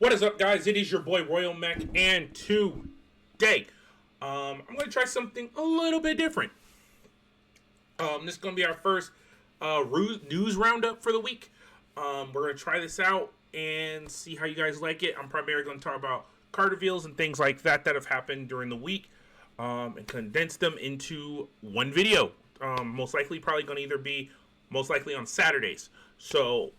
What is up, guys? It is your boy Royal Mech, and today, I'm going to try something a little bit different. This is going to be our first news roundup for the week. We're going to try this out and see how you guys like it. I'm primarily going to talk about card reveals and things like that that have happened during the week, and condense them into one video. Most likely, probably going to either be most likely on Saturdays. So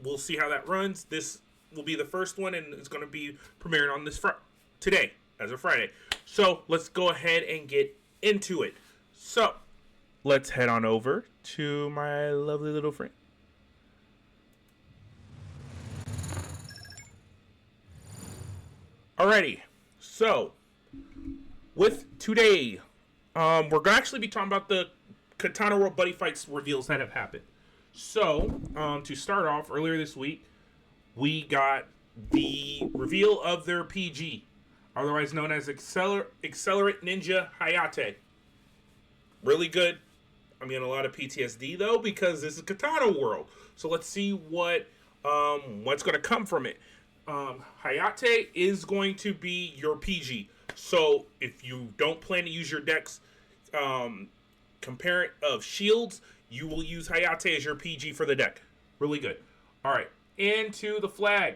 we'll see how that runs. This will be the first one, and it's going to be premiering on this today, as of Friday. So let's go ahead and get into it. So let's head on over to my lovely little friend. Alrighty, so with today, we're going to actually be talking about the Katana World Buddy Fights reveals that have happened. So, to start off, earlier this week, we got the reveal of their PG, otherwise known as Accelerate Ninja Hayate. Really good. I'm getting a lot of PTSD, though, because this is Katana World. So let's see what's going to come from it. Hayate is going to be your PG. So if you don't plan to use your deck's comparant of shields, you will use Hayate as your PG for the deck. Really good. Alright, into the flag.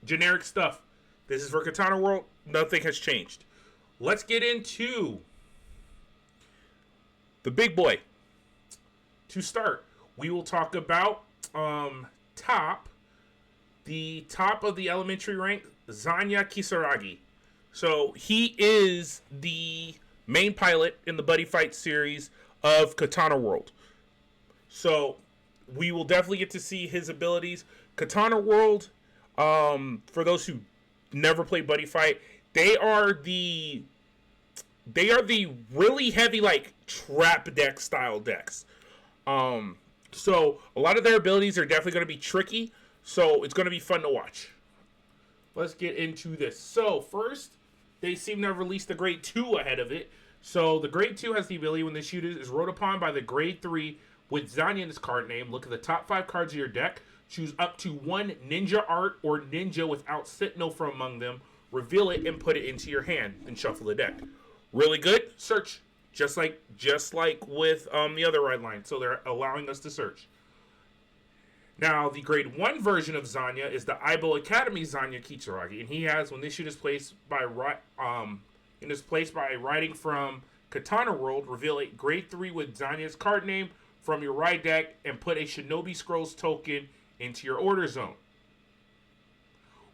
Generic stuff. This is for Katana World. Nothing has changed. Let's get into the big boy. To start, we will talk about the top of the elementary rank, Zanya Kisaragi. So he is the main pilot in the Buddy Fight series of Katana World. So we will definitely get to see his abilities. Katana World, for those who never played Buddy Fight, they are the really heavy, like, trap deck style decks. So a lot of their abilities are definitely going to be tricky. So it's going to be fun to watch. Let's get into this. So first, they seem to have released the Grade 2 ahead of it. So the Grade 2 has the ability when this unit is rode upon by the Grade 3 with Zanya in its card name. Look at the top 5 cards of your deck. Choose up to one ninja art or ninja without Sentinel from among them. Reveal it and put it into your hand. Then shuffle the deck. Really good. Search. Just like with the other red line. So they're allowing us to search. Now, the Grade 1 version of Zanya is the Aibo Academy Zanya Kitsuragi, and he has, when this unit is placed by writing from Katana World, reveal a Grade 3 with Zanya's card name from your right deck and put a Shinobi Scrolls token into your order zone.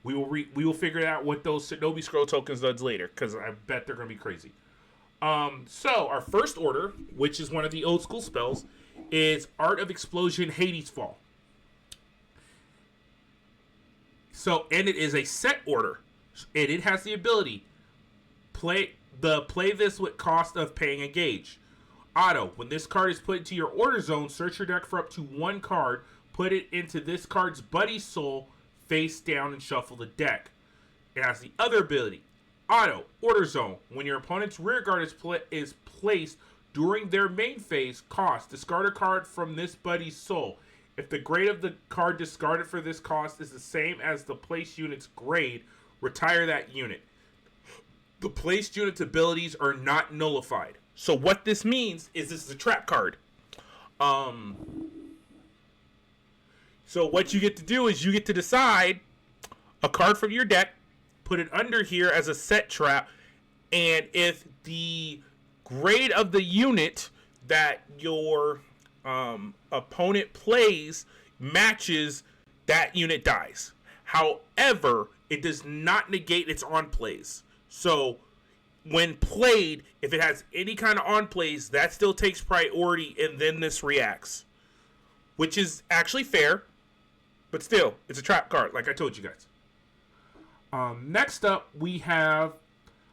We will figure out what those Shinobi Scroll tokens does later, because I bet they're going to be crazy. So, our first order, which is one of the old school spells, is Art of Explosion Hades Fall. So, and it is a set order, and it has the ability play this with cost of paying a gauge. Auto, when this card is put into your order zone, search your deck for up to one card, put it into this card's buddy soul, face down, and shuffle the deck. It has the other ability, Auto, order zone, when your opponent's rear guard is placed during their main phase, cost, discard a card from this buddy's soul. If the grade of the card discarded for this cost is the same as the placed unit's grade, retire that unit. The placed unit's abilities are not nullified. So what this means is this is a trap card. So what you get to do is you get to decide a card from your deck, put it under here as a set trap, and if the grade of the unit that your opponent plays matches, that unit dies. However, it does not negate its on plays. So when played, if it has any kind of on plays, that still takes priority, and then this reacts, which is actually fair, but still, it's a trap card, like I told you guys. Next up, we have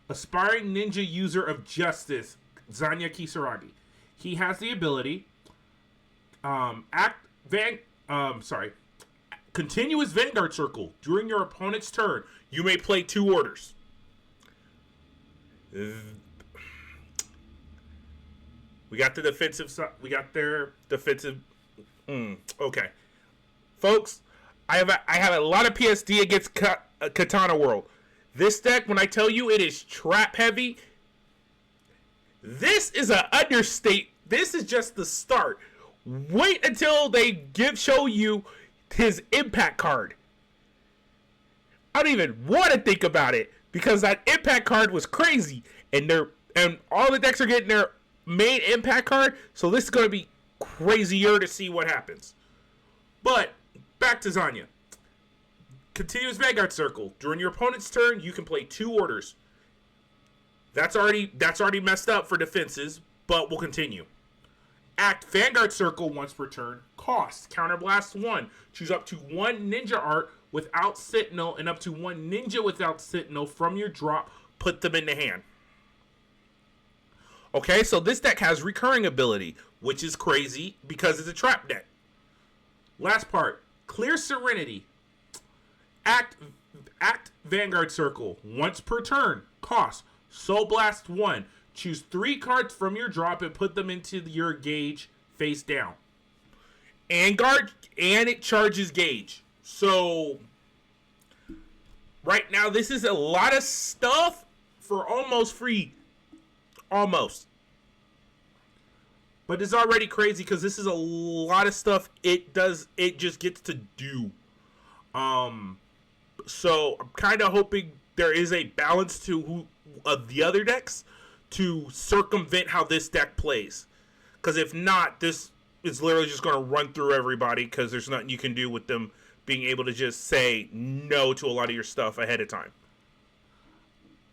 Aspiring Ninja User of Justice, Zanya Kisaragi. He has the ability Continuous Vanguard Circle. During your opponent's turn, you may play 2 orders. We got the defensive side. We got their defensive. Okay. Folks, I have a lot of PSD against Katana World. This deck, when I tell you it is trap heavy, this is an understate. This is just the start. Wait until they show you his impact card. I don't even want to think about it because that impact card was crazy, and all the decks are getting their main impact card. So this is going to be crazier to see what happens. But back to Zanya. Continuous Vanguard Circle. During your opponent's turn, you can play 2 orders. That's already messed up for defenses, but we'll continue. Act Vanguard Circle once per turn. Cost. Counterblast 1. Choose up to 1 ninja art without Sentinel and up to 1 ninja without Sentinel from your drop. Put them in the hand. Okay, so this deck has recurring ability, which is crazy because it's a trap deck. Last part. Clear Serenity. Act Vanguard Circle once per turn. Cost. Soul Blast 1. Choose 3 cards from your drop and put them into your gauge face down. And it charges gauge. So right now this is a lot of stuff for almost free. Almost. But it's already crazy because this is a lot of stuff it just gets to do. So I'm kind of hoping there is a balance to the other decks to circumvent how this deck plays. Because if not, this is literally just going to run through everybody because there's nothing you can do with them being able to just say no to a lot of your stuff ahead of time.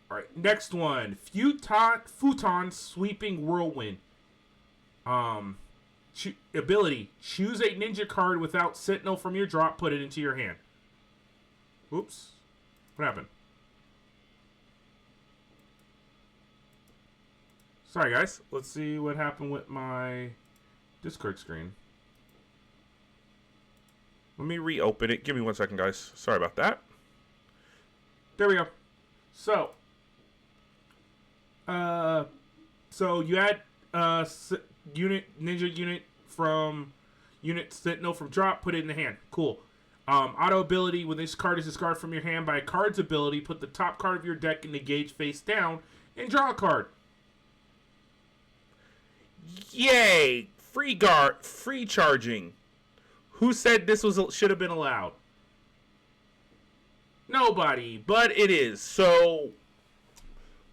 Alright, next one. Futon Sweeping Whirlwind. Ability. Choose a ninja card without Sentinel from your drop, put it into your hand. Oops. What happened? Sorry, guys. Let's see what happened with my Discord screen. Let me reopen it. Give me 1 second, guys. Sorry about that. There we go. So you add ninja unit from unit Sentinel from drop, put it in the hand. Cool. Auto ability, when this card is discarded from your hand by a card's ability, put the top card of your deck in the gauge face down and draw a card. Yay! Free charging. Who said this should have been allowed? Nobody, but it is. So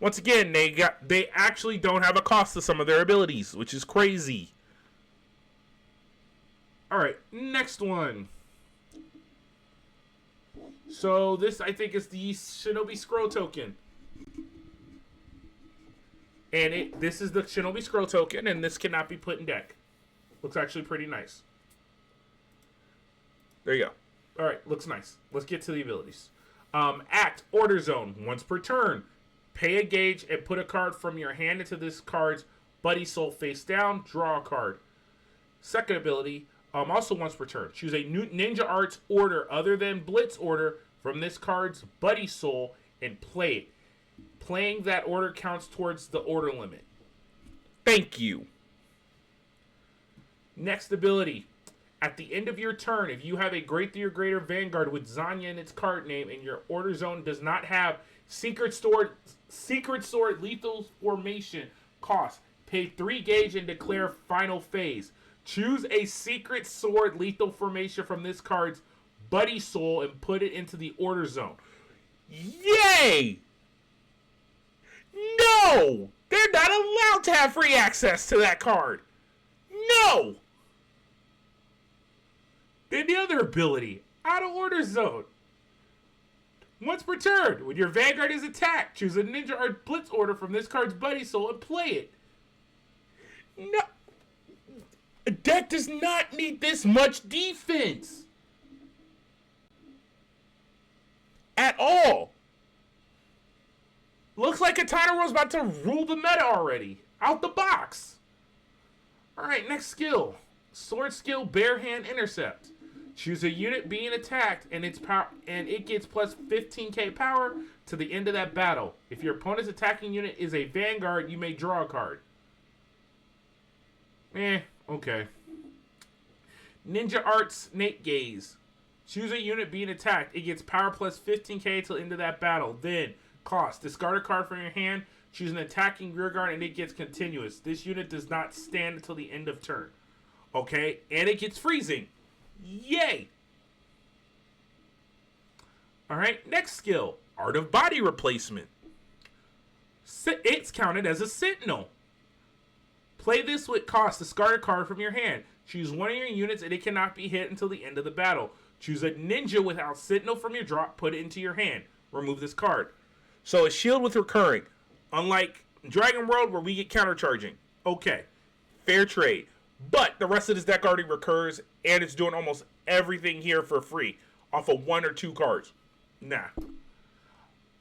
once again, they actually don't have a cost to some of their abilities, which is crazy. All right, next one. So this, I think, is the Shinobi Scroll token. And this is the Shinobi Scroll token, and this cannot be put in deck. Looks actually pretty nice. There you go. Alright, looks nice. Let's get to the abilities. Act Order Zone. Once per turn. Pay a gauge and put a card from your hand into this card's Buddy Soul face down. Draw a card. Second ability. Also once per turn. Choose a new Ninja Arts order other than Blitz order from this card's Buddy Soul and play it. Playing that order counts towards the order limit. Thank you. Next ability. At the end of your turn, if you have a Great 3 or greater Vanguard with Zanya in its card name and your order zone does not have Secret Sword Lethal Formation cost, pay 3 gauge and declare final phase. Choose a Secret Sword Lethal Formation from this card's Buddy Soul and put it into the order zone. Yay! No! They're not allowed to have free access to that card. No! Then the other ability, Out of Order Zone. Once per turn, when your Vanguard is attacked, choose a Ninja Art Blitz order from this card's Buddy Soul and play it. No. A deck does not need this much defense. At all. Looks like Katana World's about to rule the meta already. Out the box. Alright, next skill. Sword skill, Bare Hand Intercept. Choose a unit being attacked and it gets plus 15k power to the end of that battle. If your opponent's attacking unit is a Vanguard, you may draw a card. Okay. Ninja Art Snake Gaze. Choose a unit being attacked. It gets power plus 15k till end of that battle. Then, cost. Discard a card from your hand. Choose an attacking rearguard and it gets continuous. This unit does not stand until the end of turn. Okay? And it gets freezing. Yay! Alright, next skill. Art of Body Replacement. It's counted as a Sentinel. Play this with cost. Discard a card from your hand. Choose one of your units and it cannot be hit until the end of the battle. Choose a ninja without Sentinel from your drop. Put it into your hand. Remove this card. So a shield with recurring. Unlike Dragon World where we get countercharging. Okay. Fair trade. But the rest of this deck already recurs and it's doing almost everything here for free. Off of 1 or 2 cards. Nah.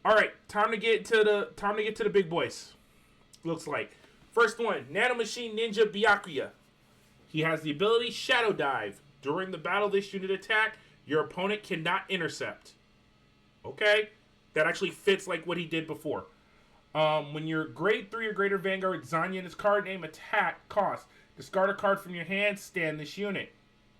Alright, time to get to the big boys. Looks like. First one, Nano Machine Ninja Byakuya. He has the ability Shadow Dive. During the battle this unit attack, your opponent cannot intercept. Okay? That actually fits like what he did before. When you're grade 3 or greater Vanguard, Zanya and his card name attack cost. Discard a card from your hand, stand this unit.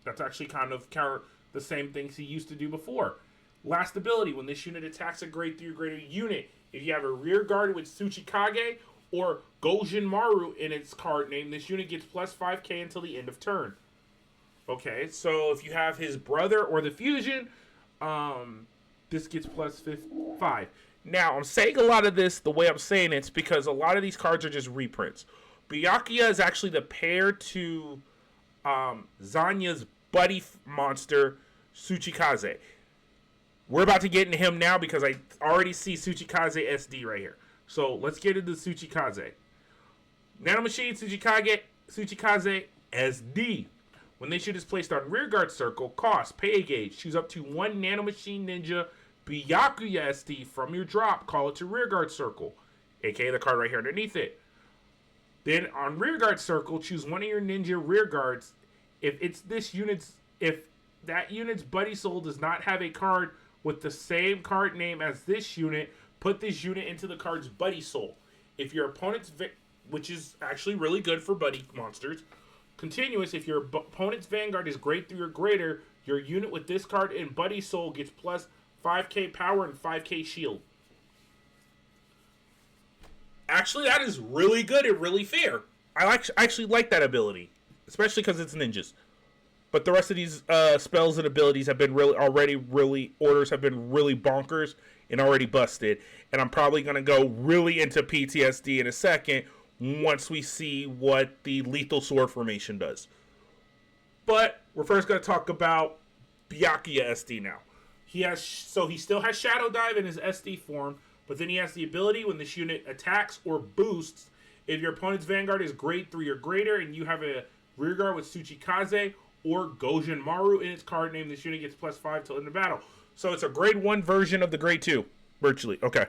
That's actually kind of counter the same things he used to do before. Last ability, when this unit attacks a grade 3 or greater unit, if you have a rear guard with Tsuchikage or Gojin Maru in its card name, this unit gets plus 5k until the end of turn. Okay, so if you have his brother or the fusion, this gets plus 5. Now, I'm saying a lot of this the way I'm saying it's because a lot of these cards are just reprints. Byakuya is actually the pair to Zanya's buddy monster, Tsuchikaze. We're about to get into him now because I already see Tsuchikaze SD right here. So let's get into Tsuchikaze. Nano Machine Tsuchikaze SD. When this unit is placed on rearguard circle, cost, pay a gauge. Choose up to 1 Nano Machine Ninja Byakuya SD from your drop. Call it to rearguard circle, aka the card right here underneath it. Then on rearguard circle, choose one of your ninja rearguards. If that unit's buddy soul does not have a card with the same card name as this unit, put this unit into the card's buddy soul. If your opponent's, which is actually really good for buddy monsters, continuous, if your opponent's Vanguard is grade 3 or greater, your unit with this card in buddy soul gets plus 5k power and 5k shield. Actually, that is really good and really fair. I actually like that ability, especially because it's ninjas. But the rest of these spells and abilities have been orders have been really bonkers and already busted. And I'm probably going to go really into PTSD in a second once we see what the Lethal Sword formation does. But we're first going to talk about Byakuya SD now. He still has Shadow Dive in his SD form, but then he has the ability when this unit attacks or boosts, if your opponent's Vanguard is grade 3 or greater and you have a rearguard with Tsuchikaze or Gojin Maru in its card name, this unit gets plus 5 till end of battle. So it's a grade 1 version of the grade 2, virtually. Okay,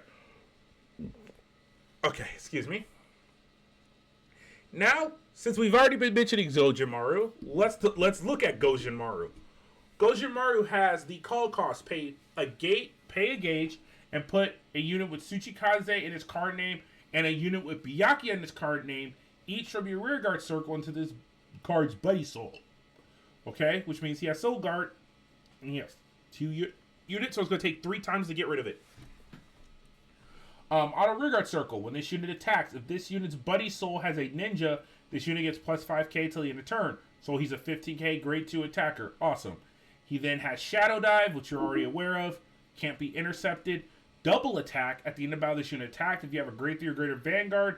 excuse me. Now, since we've already been mentioning Gojin Maru, let's look at Gojin Maru. Gojin Maru has the call cost, pay a gauge, and put a unit with Tsuchikaze in its card name and a unit with Byakuya in its card name, each from your rearguard circle into this card's buddy soul. Okay, which means he has Soul Guard, and he has 2 units, so it's going to take 3 times to get rid of it. Auto rearguard circle, when this unit attacks, if this unit's buddy soul has a ninja, this unit gets plus 5k till the end of turn. So he's a 15k grade 2 attacker. Awesome. He then has Shadow Dive, which you're already aware of. Can't be intercepted. Double attack at the end of battle. This unit attacked. If you have a grade 3 or greater Vanguard,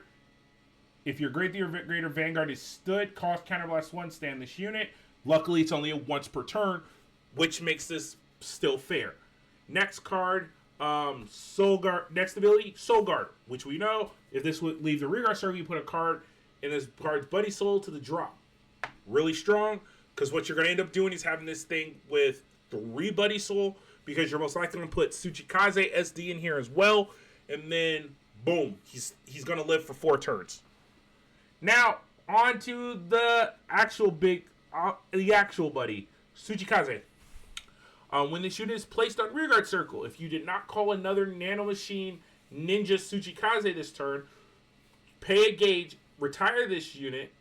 if your grade 3 or greater Vanguard is stood, cost counterblast 1, stand this unit. Luckily, it's only a once per turn, which makes this still fair. Next card, Soul Guard. Next ability, Soul Guard, which we know, if this would leave the rearguard circle, you put a card in this card's buddy soul to the drop. Really strong, because what you're going to end up doing is having this thing with 3 buddy soul, because you're most likely going to put Tsuchikaze SD in here as well, and then, boom, he's going to live for 4 turns. Now, on to the actual buddy, Tsuchikaze. When this unit is placed on rearguard circle, if you did not call another Nano Machine Ninja Tsuchikaze this turn, pay a gauge, retire this unit,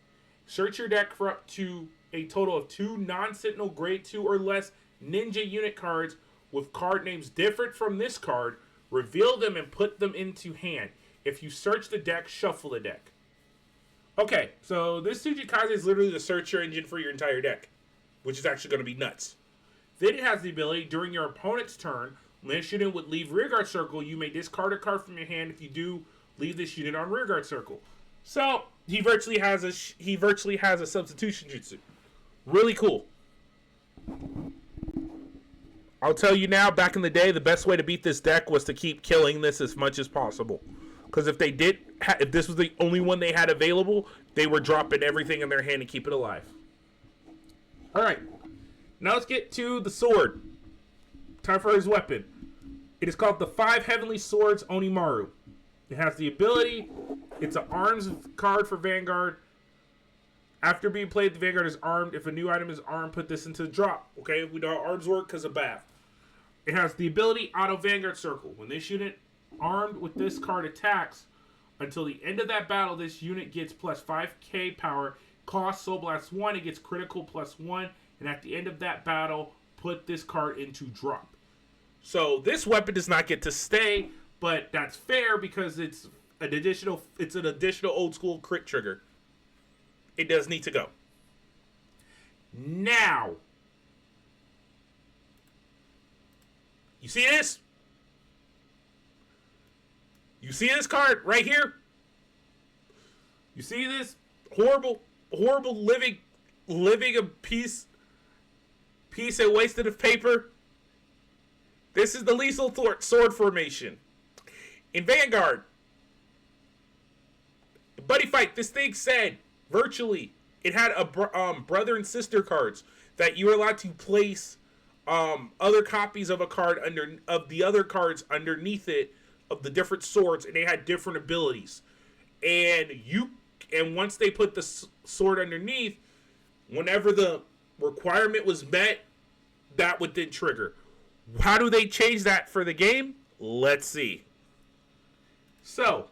search your deck for up to a total of 2 non-Sentinel grade 2 or less ninja unit cards with card names different from this card, reveal them and put them into hand. If you search the deck, shuffle the deck. Okay, so this Tsujikaze is literally the searcher engine for your entire deck, which is actually going to be nuts. Then it has the ability, during your opponent's turn, when this unit would leave rearguard circle, you may discard a card from your hand. If you do, leave this unit on rearguard circle. So he virtually has a substitution jutsu. Really cool. I'll tell you now, back in the day, the best way to beat this deck was to keep killing this as much as possible. Because if if this was the only one they had available, they were dropping everything in their hand to keep it alive. Alright. Now let's get to the sword. Time for his weapon. It is called the 5 Heavenly Swords Onimaru. It has the ability, it's an arms card for Vanguard. After being played, the Vanguard is armed. If a new item is armed, put this into the drop. Okay, we know how arms work because of Bath. It has the ability Auto Vanguard Circle. When this unit armed with this card attacks, until the end of that battle, this unit gets plus 5k power. Cost Soul Blast 1, it gets critical plus 1. And at the end of that battle, put this card into drop. So this weapon does not get to stay, but that's fair because it's an additional old school crit trigger. It does need to go. Now, you see this? You see this card right here? You see this horrible living a piece of wasted of paper? This is the lethal sword formation. In Vanguard, buddy fight, this thing said, virtually, it had a brother and sister cards that you were allowed to place other copies of a card of the other cards underneath it of the different swords, and they had different abilities. And once they put the sword underneath, whenever the requirement was met, that would then trigger. How do they change that for the game? Let's see. So,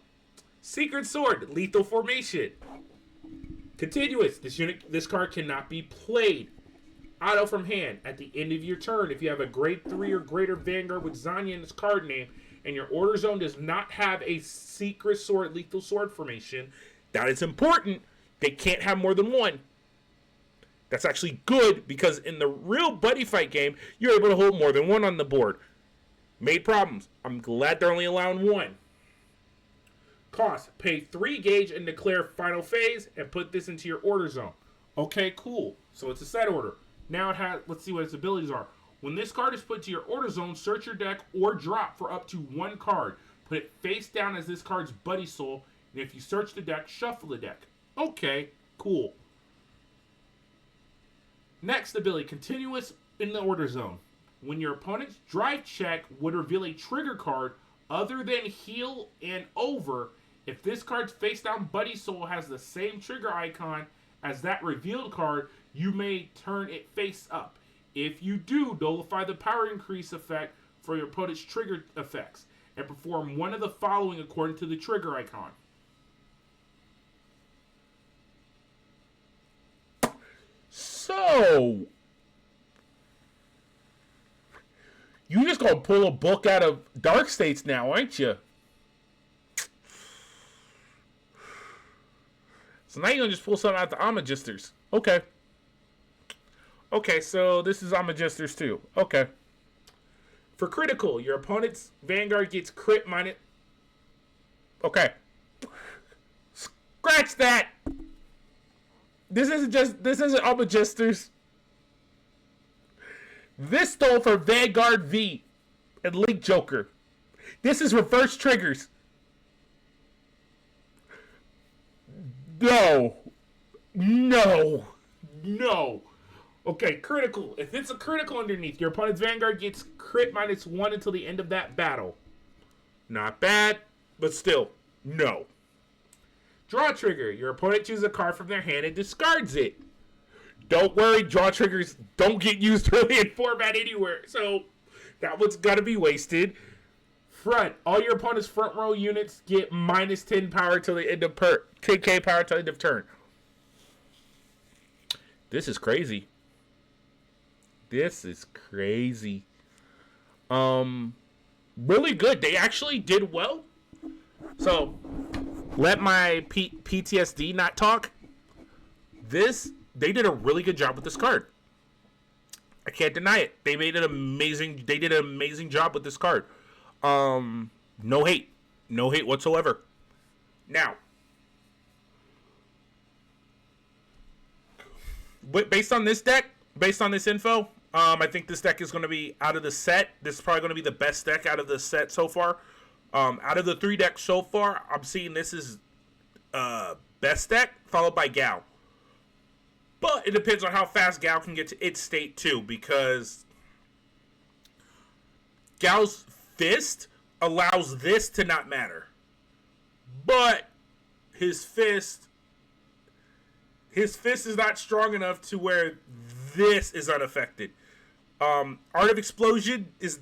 Secret Sword, lethal formation. Continuous. This card cannot be played. Auto from hand. At the end of your turn, if you have a grade 3 or greater Vanguard with Zanya in its card name, and your order zone does not have a Secret Sword, lethal sword formation, that is important. They can't have more than one. That's actually good because in the real buddy fight game, you're able to hold more than one on the board. Made problems. I'm glad they're only allowing one. Cost. Pay 3 gauge and declare final phase and put this into your order zone. Okay, cool. So it's a set order. Now it has, let's see what its abilities are. When this card is put to your order zone, search your deck or drop for up to 1 card. Put it face down as this card's buddy soul. And if you search the deck, shuffle the deck. Okay, cool. Next ability, continuous in the order zone. When your opponent's drive check would reveal a trigger card other than heal and over, if this card's face down buddy soul has the same trigger icon as that revealed card, you may turn it face up. If you do, nullify the power increase effect for your opponent's trigger effects and perform one of the following according to the trigger icon. So, you just gonna pull a book out of Dark States now, aren't you? So now you're gonna just pull something out the Amagisters. Okay. Okay, so this is Amagisters too. Okay. For critical, your opponent's Vanguard gets crit minus. Okay. Scratch that! This isn't Amagisters. This stole for Vanguard V and Link Joker. This is reverse triggers. No. Okay, critical. If it's a critical underneath, your opponent's Vanguard gets crit minus 1 until the end of that battle. Not bad, but still, no. Draw trigger. Your opponent chooses a card from their hand and discards it. Don't worry, draw triggers don't get used really in format anywhere, so that one's gotta be wasted. Front. All your opponent's front row units get minus 10 power till the end of 10k power till the end of turn. This is crazy. This is crazy. Really good. They actually did well. So, let my PTSD not talk. They did a really good job with this card. I can't deny it. They did an amazing job with this card. No hate. No hate whatsoever. Now, based on this deck, based on this info, I think this deck is going to be out of the set. This is probably going to be the best deck out of the set so far. Out of the 3 decks so far, I'm seeing this is best deck, followed by Gal. But it depends on how fast Gal can get to its state, too, because Gal's Fist allows this to not matter. But his fist is not strong enough to where this is unaffected. Art of Explosion is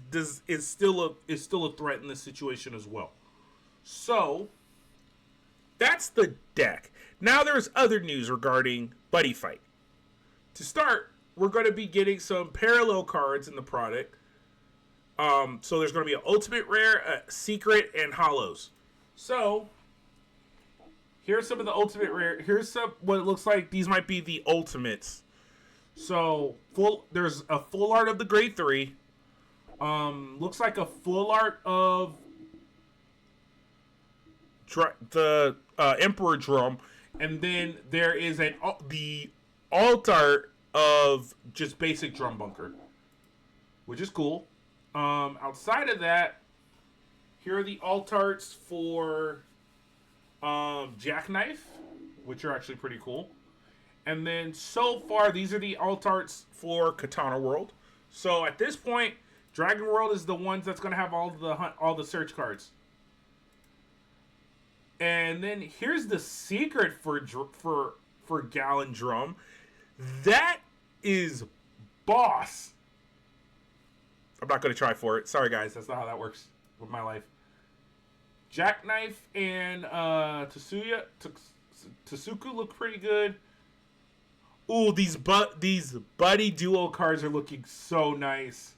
still a threat in this situation as well. So that's the deck. Now there's other news regarding Buddy Fight. To start, we're going to be getting some parallel cards in the product. So there's going to be an Ultimate Rare, a Secret, and Hollows. So here's some of the Ultimate Rare. Here's some what it looks like. These might be the Ultimates. So there's a full art of the Grade 3. Looks like a full art of the Emperor Drum, and then there is the alt art of just basic Drum Bunker, which is cool. Outside of that, here are the alt arts for Jackknife, which are actually pretty cool. And then so far, these are the alt arts for Katana World. So at this point, Dragon World is the ones that's going to have all the search cards. And then here's the secret for Gallon Drum. That is boss. I'm not going to try for it. Sorry, guys. That's not how that works with my life. Jackknife and Tsuku look pretty good. Ooh, these buddy duo cards are looking so nice.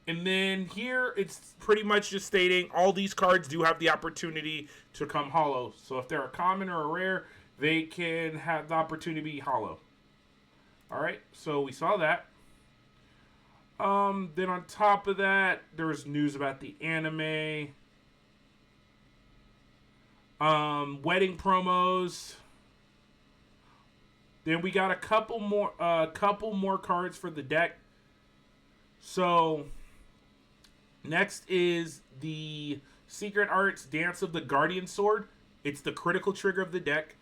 And then here, it's pretty much just stating all these cards do have the opportunity to come hollow. So if they're a common or a rare, they can have the opportunity to be hollow. Alright, so we saw that. Then on top of that, there's news about the anime. Wedding promos. Then we got a couple more cards for the deck. So next is the Secret Arts Dance of the Guardian Sword. It's the critical trigger of the deck.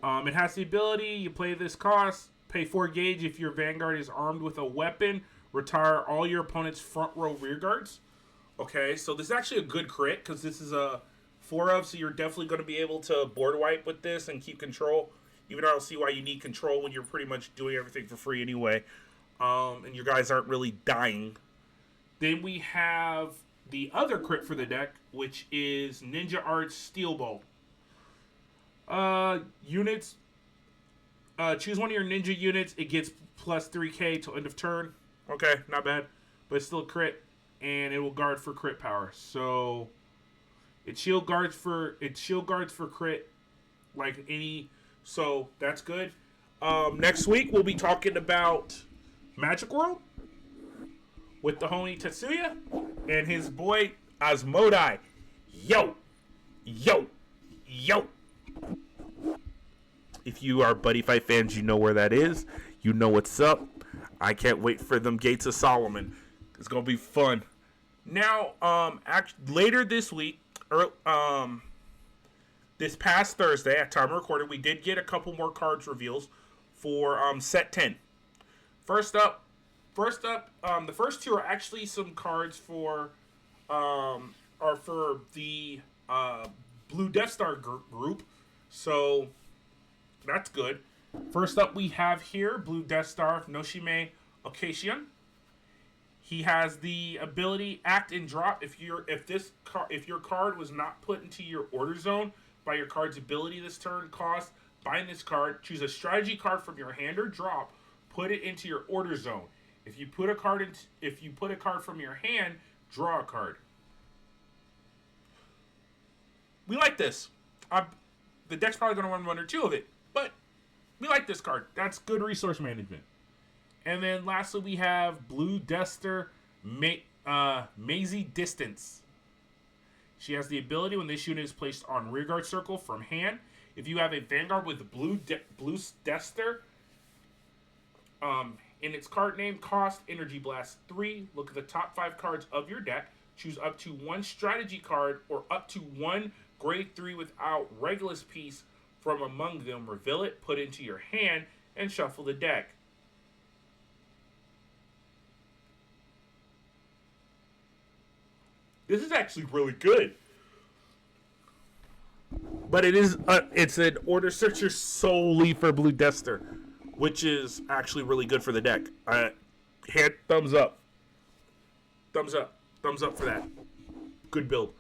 It has the ability, you play this cost, pay 4 gauge if your Vanguard is armed with a weapon, retire all your opponent's front row rear guards. Okay, so this is actually a good crit, because this is a 4 of, so you're definitely going to be able to board wipe with this and keep control. Even though I don't see why you need control when you're pretty much doing everything for free anyway. And your guys aren't really dying. Then we have the other crit for the deck, which is Ninja Arts Steel Bolt. Units. Choose one of your ninja units. It gets plus 3k till end of turn. Okay, not bad. But it's still a crit. And it will guard for crit power. So it shield guards for crit like any. So that's good. Next week we'll be talking about Magic World with the homie Tetsuya and his boy Asmodai. Yo! If you are Buddy Fight fans, you know where that is. You know what's up. I can't wait for them Gates of Solomon. It's gonna be fun. Now, later this week, this past Thursday, at time of recording, we did get a couple more cards reveals for set 10. First up, the first two are actually some cards for the Blue Death Star group. So that's good. First up, we have here Blue Death Star Noshime Occasion. He has the ability Act and Drop. If your card was not put into your order zone by your card's ability this turn, cost bind this card, choose a strategy card from your hand or drop, put it into your order zone. If you put a card from your hand, draw a card. We like this. The deck's probably going to run 1 or 2 of it, but we like this card. That's good resource management. And then lastly, we have Blue Duster Mazy Distance. She has the ability when this unit is placed on rearguard circle from hand. If you have a Vanguard with Blue Duster, in its card name, cost, Energy Blast 3. Look at the top 5 cards of your deck. Choose up to 1 strategy card or up to 1 grade 3 without Regulus piece from among them. Reveal it, put it into your hand, and shuffle the deck. This is actually really good. But it's an order searcher solely for Blue Duster, which is actually really good for the deck. Thumbs up. Thumbs up. Thumbs up for that. Good build.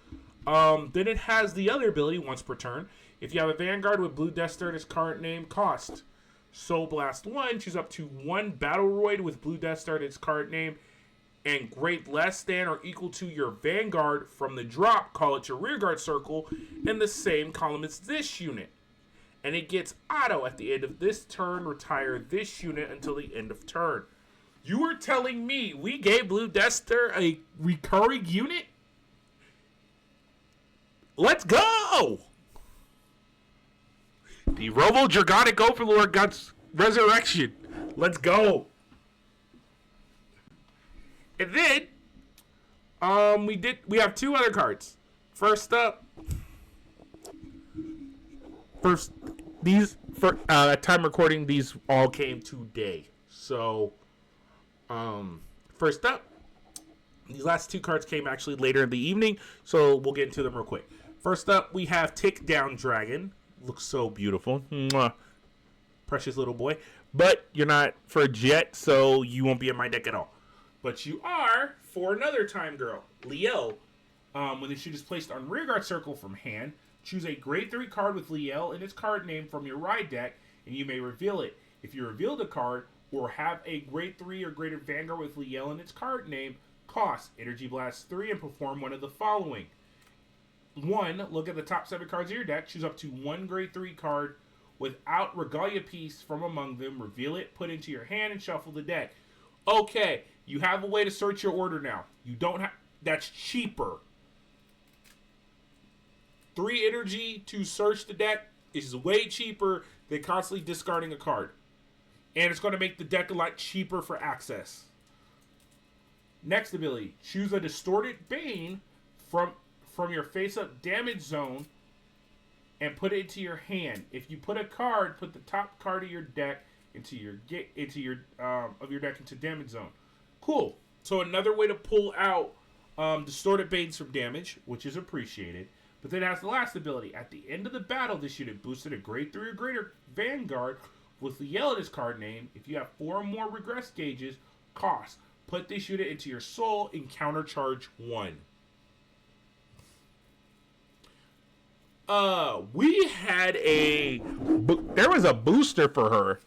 Then it has the other ability once per turn. If you have a Vanguard with Blue Duster in its current name, cost. Soul Blast 1, choose up to 1 Battleroid with Blue Duster in its current name and grade less than or equal to your Vanguard from the drop, call it your rearguard circle in the same column as this unit. And it gets auto at the end of this turn, retire this unit until the end of turn. You were telling me we gave Blue Duster a recurring unit? Let's go! The Robo Dragonic Overlord got resurrection. Let's go. And then we have 2 other cards. First up, at time recording, these all came today. So first up, these last 2 cards came actually later in the evening, so we'll get into them real quick. First up, we have Tick Down Dragon. Looks so beautiful. Mwah. Precious little boy. But you're not for Jet, so you won't be in my deck at all. But you are for another time girl, Liel. When the shoot is placed on rearguard circle from hand, choose a grade 3 card with Liel in its card name from your ride deck, and you may reveal it. If you reveal the card or have a grade 3 or greater Vanguard with Liel in its card name, cost Energy Blast 3 and perform one of the following. 1. Look at the top 7 cards of your deck. Choose up to 1 grade 3 card without Regalia piece from among them. Reveal it, put it into your hand, and shuffle the deck. Okay, you have a way to search your order now. You don't have... That's cheaper. 3 energy to search the deck is way cheaper than constantly discarding a card. And it's going to make the deck a lot cheaper for access. Next ability. Choose a Distorted Bane from your face-up damage zone and put it into your hand. If you put a card, put the top card of your deck into your deck into damage zone. Cool. So another way to pull out Distorted Banes from damage, which is appreciated. But then it has the last ability. At the end of the battle, this unit boosted a grade 3 or greater Vanguard with the yellow in its card name. If you have 4 or more regress gauges, cost. Put this unit into your soul and countercharge 1. There was a booster for her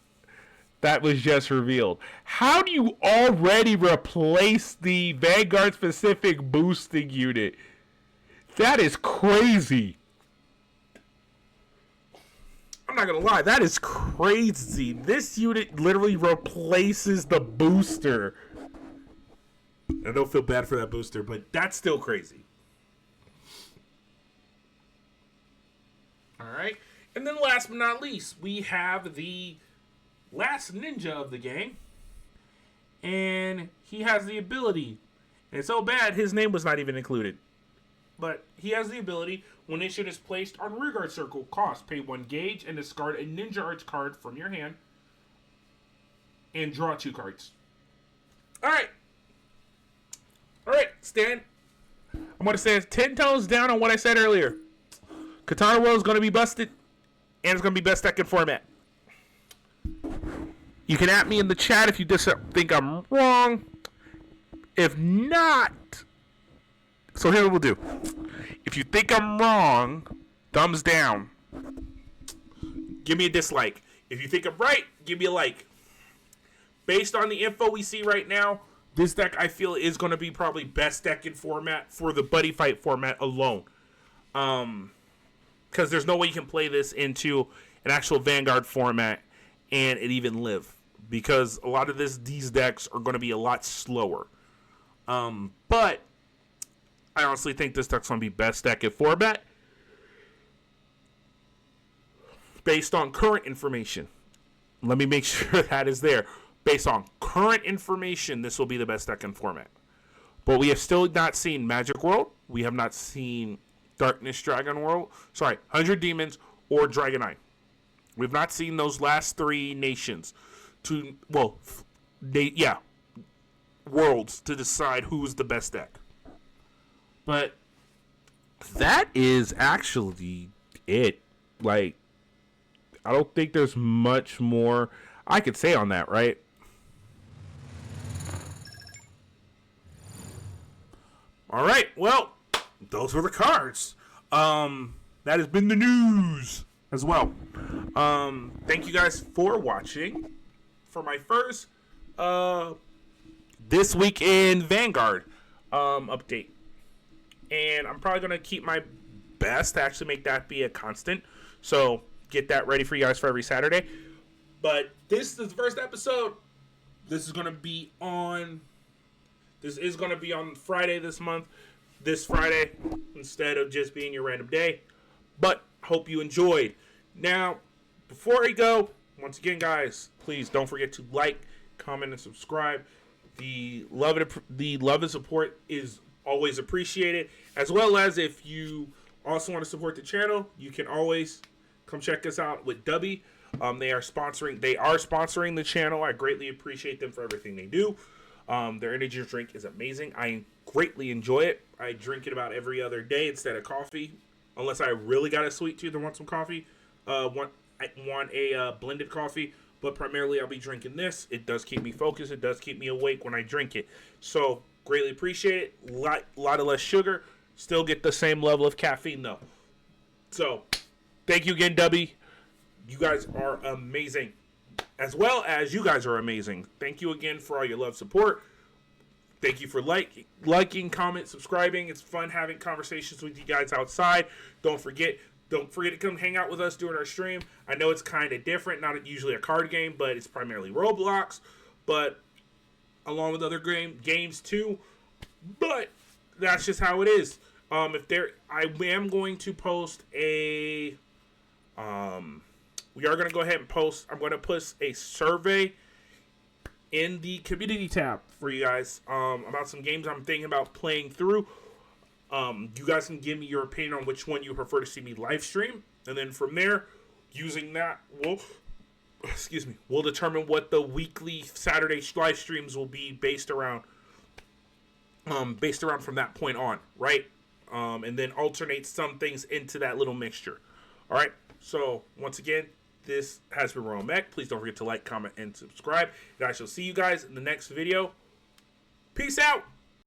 that was just revealed. How do you already replace the Vanguard specific boosting unit? That is crazy. I'm not gonna lie, that is crazy. This unit literally replaces the booster. I don't feel bad for that booster, but that's still crazy. Alright, and then last but not least, we have the last ninja of the game. And he has the ability. And it's so bad, his name was not even included. But he has the ability, when this unit is placed on rearguard circle, cost, pay 1 gauge and discard a Ninja Arts card from your hand. And draw 2 cards. Alright. Alright, Stan. I'm going to say 10 tones down on what I said earlier. Katana World is going to be busted, and it's going to be best deck in format. You can at me in the chat if you just think I'm wrong. If not, so here's what we'll do. If you think I'm wrong, thumbs down. give me a dislike. If you think I'm right, give me a like. Based on the info we see right now, this deck I feel is going to be probably best deck in format for the buddy fight format alone. Because there's no way you can play this into an actual Vanguard format and it even live. Because a lot of these decks are going to be a lot slower. But I honestly think this deck's going to be best deck in format based on current information. Let me make sure that is there. Based on current information, this will be the best deck in format. But we have still not seen Magic World. We have not seen Darkness Dragon World. Sorry, 100 Demons or Dragonite. We've not seen those last three nations worlds to decide who's the best deck. But that is actually it. Like, I don't think there's much more I could say on that, right? All right, well, those were the cards. That has been the news as well. Thank you guys for watching. For my first This Week in Vanguard update. And I'm probably going to keep my best to actually make that be a constant. So get that ready for you guys for every Saturday. But this is the first episode. This is going to be on Friday this month. This Friday, instead of just being your random day. But hope you enjoyed. Now, before I go, once again, guys, please don't forget to like, comment, and subscribe. The love and support is always appreciated. As well as if you also want to support the channel, you can always come check us out with Dubby. They are sponsoring the channel. I greatly appreciate them for everything they do. Their energy drink is amazing. I greatly enjoy it. I drink it about every other day instead of coffee, unless I really got a sweet tooth and want some coffee. I want a blended coffee, but primarily I'll be drinking this. It does keep me focused. It does keep me awake when I drink it. So greatly appreciate it. Lot of less sugar. Still get the same level of caffeine though. So thank you again, Dubby. You guys are amazing. As well as you guys are amazing. Thank you again for all your love, support. Thank you for liking, comment, subscribing. It's fun having conversations with you guys outside. Don't forget to come hang out with us during our stream. I know it's kind of different, not usually a card game, but it's primarily Roblox, but along with other games too. But that's just how it is. I am going to post a we are going to go ahead and post. I'm going to post a survey in the community tab for you guys about some games I'm thinking about playing through. You guys can give me your opinion on which one you prefer to see me live stream, and then from there, using that, we'll determine what the weekly Saturday live streams will be based around from that point on, right? And then alternate some things into that little mixture. All right. So once again, this has been Royal Mech. Please don't forget to like, comment, and subscribe. And I shall see you guys in the next video. Peace out.